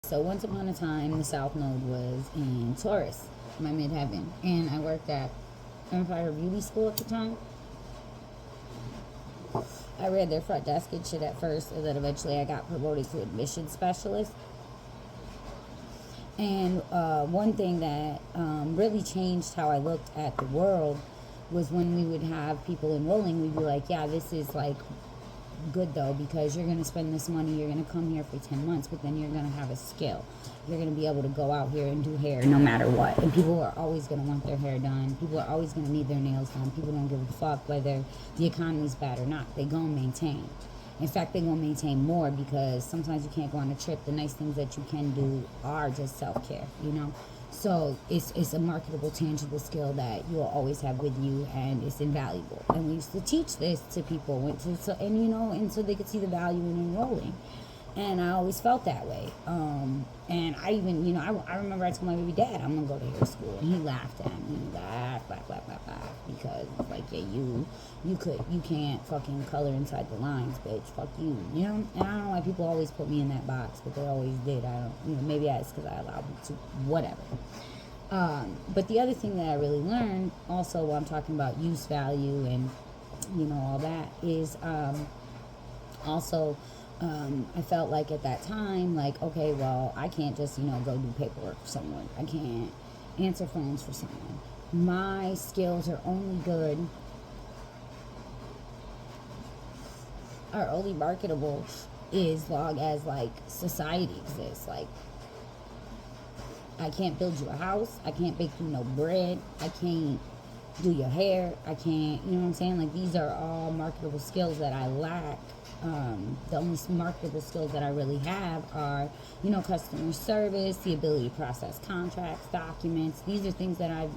So once upon a time, the South Node was in Taurus, my midheaven, and I worked at Empire Beauty School at the time. I read their front desk and shit at first, and then eventually I got promoted to admissions specialist. And one thing that really changed how I looked at the world was when we would have people enrolling, we'd be like, yeah, this is like good though, because you're going to spend this money, you're going to come here for 10 months, but then you're going to have a skill. You're going to be able to go out here and do hair no matter what. And people are always going to want their hair done. People are always going to need their nails done. People don't give a fuck whether the economy's bad or not. They going to maintain. In fact, they're going to maintain more, because sometimes you can't go on a trip. The nice things that you can do are just self-care, you know? So it's a marketable, tangible skill that you'll always have with you, and it's invaluable. And we used to teach this to people, and so they could see the value in enrolling. And I always felt that way. And I even, I remember I told my baby dad, I'm going to go to hair school. And he laughed at me. He laughed, because it's like, yeah, you can't fucking color inside the lines, bitch. Fuck you, you know? And I don't know why people always put me in that box, but they always did. I don't, maybe it's because I allowed them to, whatever. But the other thing that I really learned, also while I'm talking about use value and, all that, is also... I felt like at that time, like, okay, well, I can't just, go do paperwork for someone. I can't answer phones for someone. My skills are only good, are only marketable as long as, like, society exists. Like, I can't build you a house. I can't bake you no bread. I can't do your hair. I can't, you know what I'm saying? Like, these are all marketable skills that I lack. The only marketable skills that I really have are, customer service, the ability to process contracts, documents. These are things that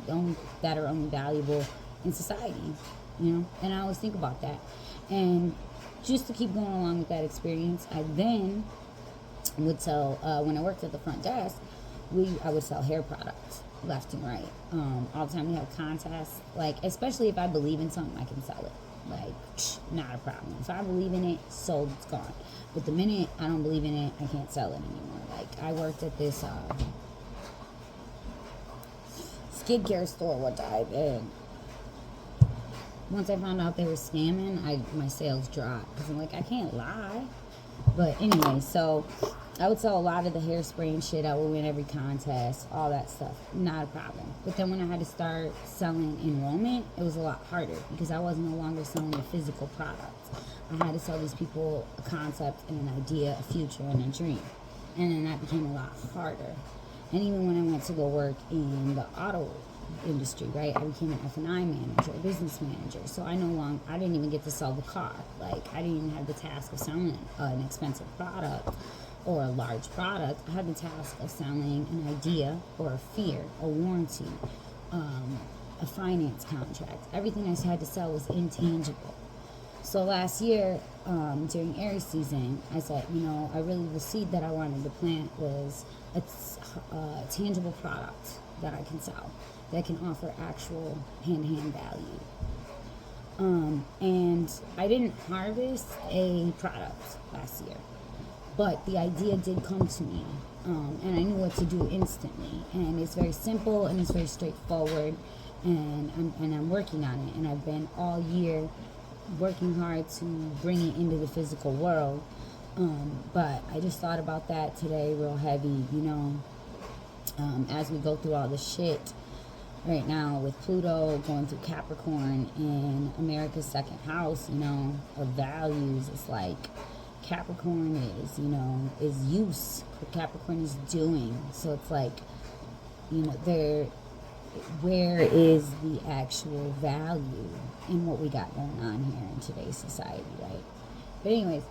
that are only valuable in society, And I always think about that. And just to keep going along with that experience, I then would sell, when I worked at the front desk, I would sell hair products left and right. All the time we have contests, like, especially if I believe in something, I can sell it. Like, not a problem. If I believe in it, sold, it's gone. But the minute I don't believe in it, I can't sell it anymore. Like, I worked at this skincare store one time, and once I found out they were scamming, my sales dropped. Because I'm like, I can't lie. But anyway, so I would sell a lot of the hairspray and shit. I would win every contest, all that stuff. Not a problem. But then when I had to start selling enrollment, it was a lot harder, because I was no longer selling a physical product. I had to sell these people a concept and an idea, a future, and a dream. And then that became a lot harder. And even when I went to go work in the auto industry, right, I became an F&I manager, a business manager. So I didn't even get to sell the car. Like, I didn't even have the task of selling an expensive product or a large product. I had the task of selling an idea or a fear, a warranty, a finance contract. Everything I had to sell was intangible. So last year, during Aries season, I said, the seed that I wanted to plant was a tangible product that I can sell, that can offer actual hand-to-hand value. And I didn't harvest a product last year, but the idea did come to me, and I knew what to do instantly. And it's very simple, and it's very straightforward, and I'm working on it. And I've been all year working hard to bring it into the physical world. But I just thought about that today real heavy, as we go through all the shit right now with Pluto going through Capricorn in America's second house, of values. It's like Capricorn is use. Capricorn is doing. So it's like, where is the actual value in what we got going on here in today's society, right? But anyways,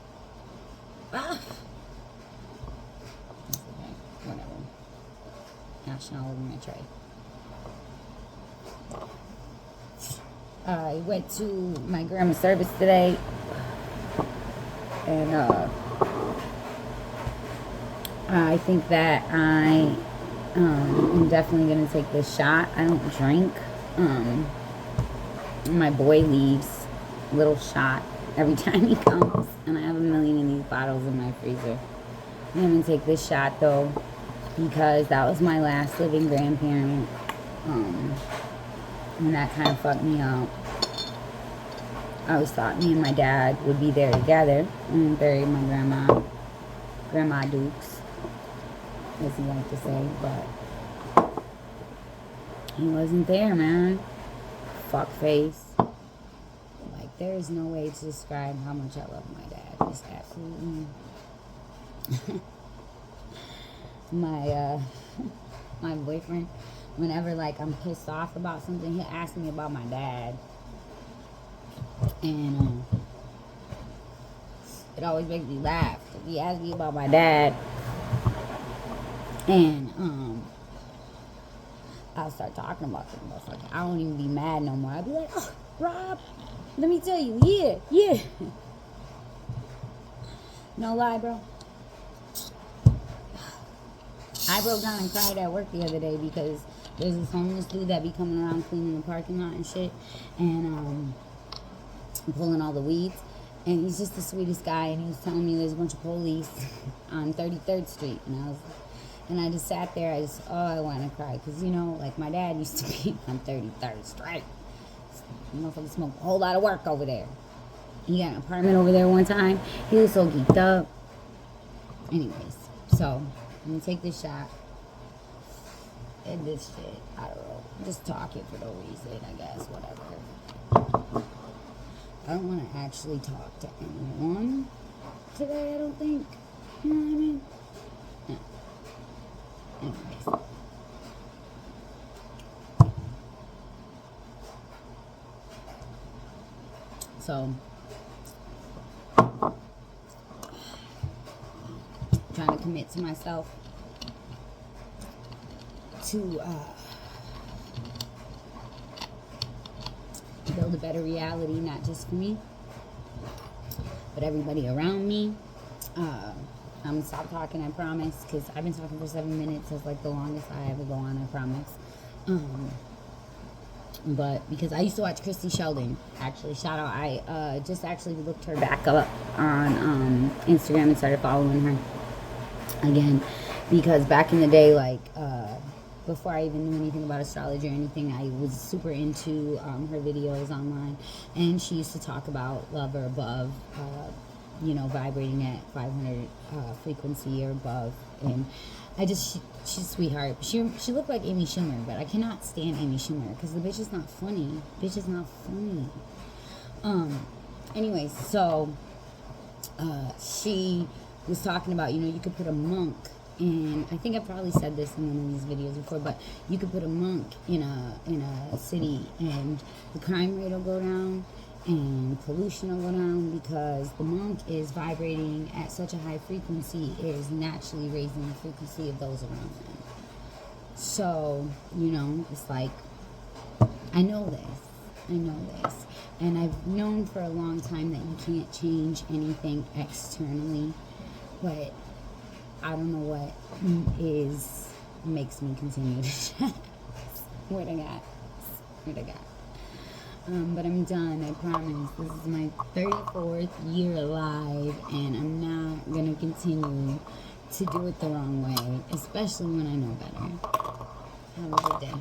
whatever. National over my tray. I went to my grandma's service today, and I think that I am definitely going to take this shot. I don't drink. My boy leaves a little shot every time he comes, and I have a million of these bottles in my freezer. I'm going to take this shot, though. because that was my last living grandparent. And that kind of fucked me up. I always thought me and my dad would be there together and bury my Grandma Dukes, as he liked to say, but he wasn't there, man. Fuck face. Like, there is no way to describe how much I love my dad. Just absolutely. My boyfriend, whenever like I'm pissed off about something, he'll ask me about my dad, and it always makes me laugh. He asks me about my dad, and I'll start talking about him. Like, I don't even be mad no more. I'll be like, oh, Rob, let me tell you, yeah. No lie, bro. I broke down and cried at work the other day because there's this homeless dude that be coming around cleaning the parking lot and shit, and pulling all the weeds. And he's just the sweetest guy, and he was telling me there's a bunch of police on 33rd Street, and I just sat there. I want to cry, because, you know, like, my dad used to be on 33rd Street. Motherfucker smoked a whole lot of work over there. He got an apartment over there one time. He was so geeked up. Anyways, so I'm gonna take this shot and this shit. I don't know. Just talking for no reason, I guess. Whatever. I don't want to actually talk to anyone today, I don't think. You know what I mean? No. Anyways. So, trying to commit to myself to build a better reality, not just for me, but everybody around me. I'm gonna stop talking, I promise, because I've been talking for 7 minutes. It's like the longest I ever go on, I promise. But because I used to watch Christy Sheldon, actually, shout out, I just actually looked her back up on Instagram and started following her again, because back in the day, like, before I even knew anything about astrology or anything, I was super into her videos online, and she used to talk about love or above, you know, vibrating at 500 frequency or above, and she's a sweetheart. She looked like Amy Schumer, but I cannot stand Amy Schumer, because the bitch is not funny. Anyways, so, she was talking about, you know, you could put a monk, and I think I probably said this in one of these videos before, but you could put a monk in a city, and the crime rate will go down, and pollution will go down, because the monk is vibrating at such a high frequency, it is naturally raising the frequency of those around them. So, you know, it's like, I know this, and I've known for a long time that you can't change anything externally, but I don't know what makes me continue to try. Swear to God. But I'm done, I promise. This is my 34th year alive, and I'm not gonna continue to do it the wrong way, especially when I know better. Have a good day.